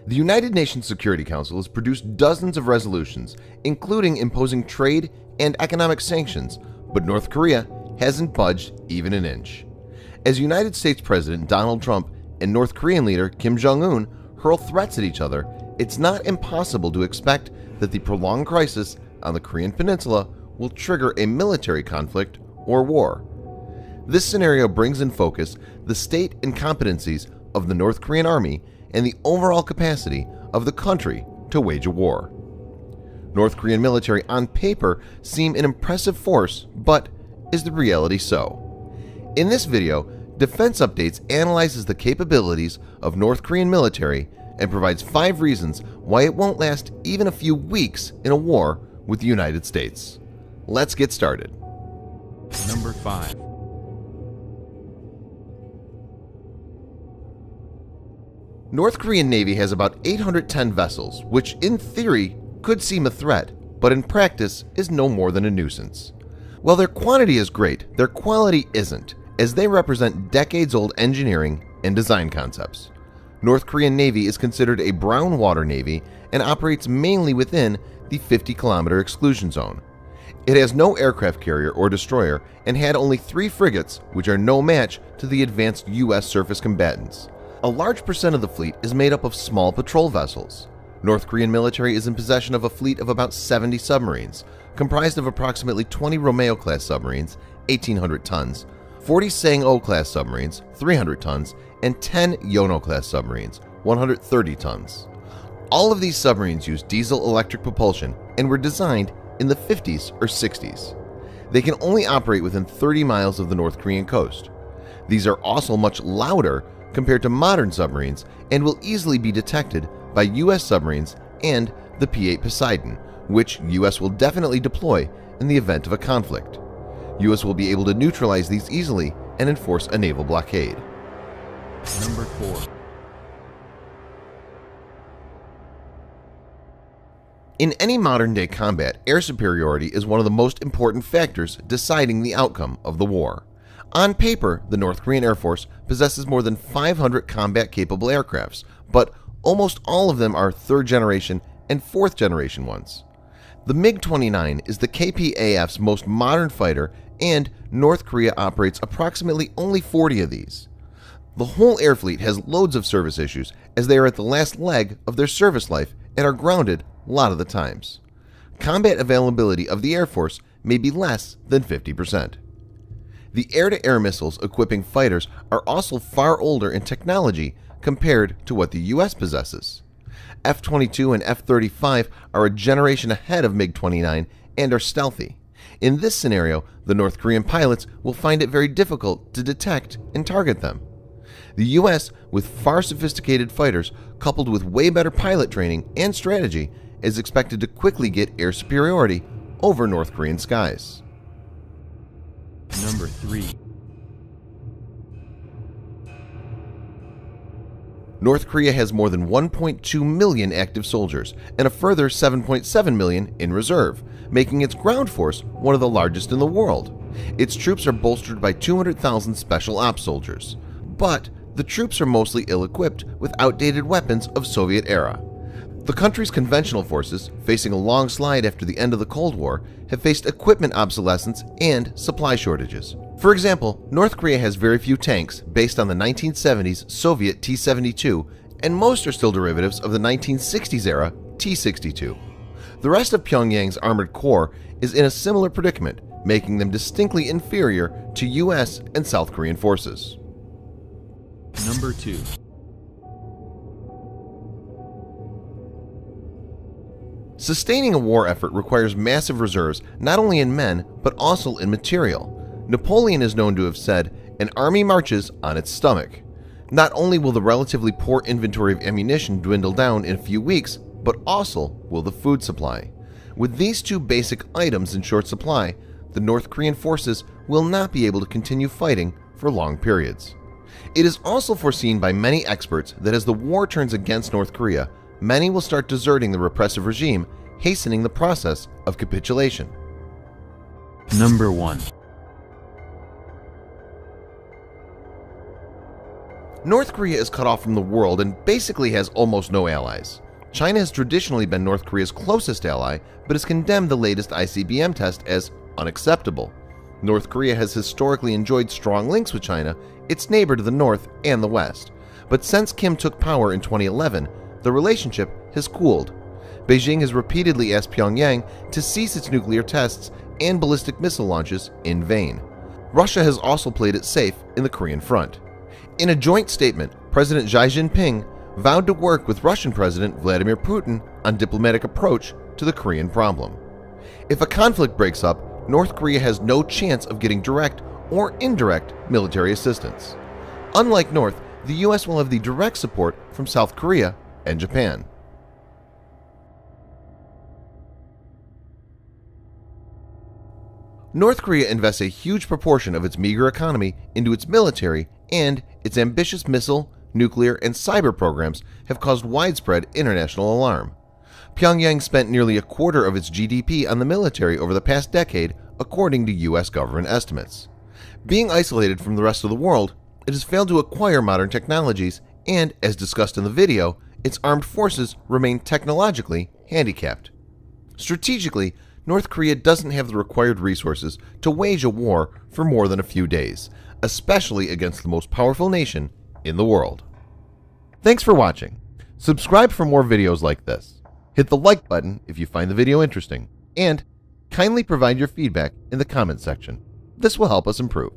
The United Nations Security Council has produced dozens of resolutions, including imposing trade and economic sanctions, but North Korea hasn't budged even an inch. As United States President Donald Trump and North Korean leader Kim Jong-un hurl threats at each other, it's not impossible to expect that the prolonged crisis on the Korean Peninsula will trigger a military conflict or war. This scenario brings in focus the state and competencies of the North Korean army and the overall capacity of the country to wage a war. North Korean military on paper seem an impressive force, but is the reality so? In this video, Defense Updates analyzes the capabilities of North Korean military and provides 5 reasons why it won't last even a few weeks in a war with the United States. Let's get started. Number 5. North Korean Navy has about 810 vessels, which in theory could seem a threat, but in practice is no more than a nuisance. While their quantity is great, their quality isn't, as they represent decades-old engineering and design concepts. North Korean Navy is considered a brown water navy and operates mainly within the 50-kilometer exclusion zone. It has no aircraft carrier or destroyer and had only 3 frigates, which are no match to the advanced U.S. surface combatants. A large percent of the fleet is made up of small patrol vessels. North Korean military is in possession of a fleet of about 70 submarines, comprised of approximately 20 Romeo-class submarines, 1,800 tons, 40 Sang-O-class submarines, 300 tons, and 10 Yono-class submarines, 130 tons. All of these submarines use diesel-electric propulsion and were designed in the 50s or 60s. They can only operate within 30 miles of the North Korean coast. These are also much louder compared to modern submarines and will easily be detected by U.S. submarines and the P-8 Poseidon, which U.S. will definitely deploy in the event of a conflict. U.S. will be able to neutralize these easily and enforce a naval blockade. Number 4. In any modern-day combat, air superiority is one of the most important factors deciding the outcome of the war. On paper, the North Korean Air Force possesses more than 500 combat-capable aircrafts, but almost all of them are 3rd generation and 4th generation ones. The MiG-29 is the KPAF's most modern fighter, and North Korea operates approximately only 40 of these. The whole air fleet has loads of service issues, as they are at the last leg of their service life and are grounded a lot of the times. Combat availability of the Air Force may be less than 50%. The air-to-air missiles equipping fighters are also far older in technology compared to what the U.S. possesses. F-22 and F-35 are a generation ahead of MiG-29 and are stealthy. In this scenario, the North Korean pilots will find it very difficult to detect and target them. The U.S., with far sophisticated fighters coupled with way better pilot training and strategy, is expected to quickly get air superiority over North Korean skies. Number 3. North Korea has more than 1.2 million active soldiers and a further 7.7 million in reserve, making its ground force one of the largest in the world. Its troops are bolstered by 200,000 special ops soldiers. But the troops are mostly ill-equipped with outdated weapons of Soviet era. The country's conventional forces, facing a long slide after the end of the Cold War, have faced equipment obsolescence and supply shortages. For example, North Korea has very few tanks based on the 1970s Soviet T-72, and most are still derivatives of the 1960s era T-62. The rest of Pyongyang's armored corps is in a similar predicament, making them distinctly inferior to US and South Korean forces. Number 2. Sustaining a war effort requires massive reserves not only in men but also in material. Napoleon is known to have said, "An army marches on its stomach." Not only will the relatively poor inventory of ammunition dwindle down in a few weeks, but also will the food supply. With these 2 basic items in short supply, the North Korean forces will not be able to continue fighting for long periods. It is also foreseen by many experts that as the war turns against North Korea, many will start deserting the repressive regime, hastening the process of capitulation. Number 1. North Korea is cut off from the world and basically has almost no allies. China has traditionally been North Korea's closest ally, but has condemned the latest ICBM test as unacceptable. North Korea has historically enjoyed strong links with China, its neighbor to the north and the west. But since Kim took power in 2011, the relationship has cooled. Beijing has repeatedly asked Pyongyang to cease its nuclear tests and ballistic missile launches in vain. Russia has also played it safe in the Korean front. In a joint statement, President Xi Jinping vowed to work with Russian President Vladimir Putin on diplomatic approach to the Korean problem. If a conflict breaks up, North Korea has no chance of getting direct or indirect military assistance. Unlike North, the US will have the direct support from South Korea and Japan. North Korea invests a huge proportion of its meager economy into its military, and its ambitious missile, nuclear, and cyber programs have caused widespread international alarm. Pyongyang spent nearly a quarter of its GDP on the military over the past decade, according to US government estimates. Being isolated from the rest of the world, it has failed to acquire modern technologies, and, as discussed in the video, its armed forces remain technologically handicapped. Strategically, North Korea doesn't have the required resources to wage a war for more than a few days, especially against the most powerful nation in the world. Thanks for watching. Subscribe for more videos like this. Hit the like button if you find the video interesting, and kindly provide your feedback in the comments section. This will help us improve.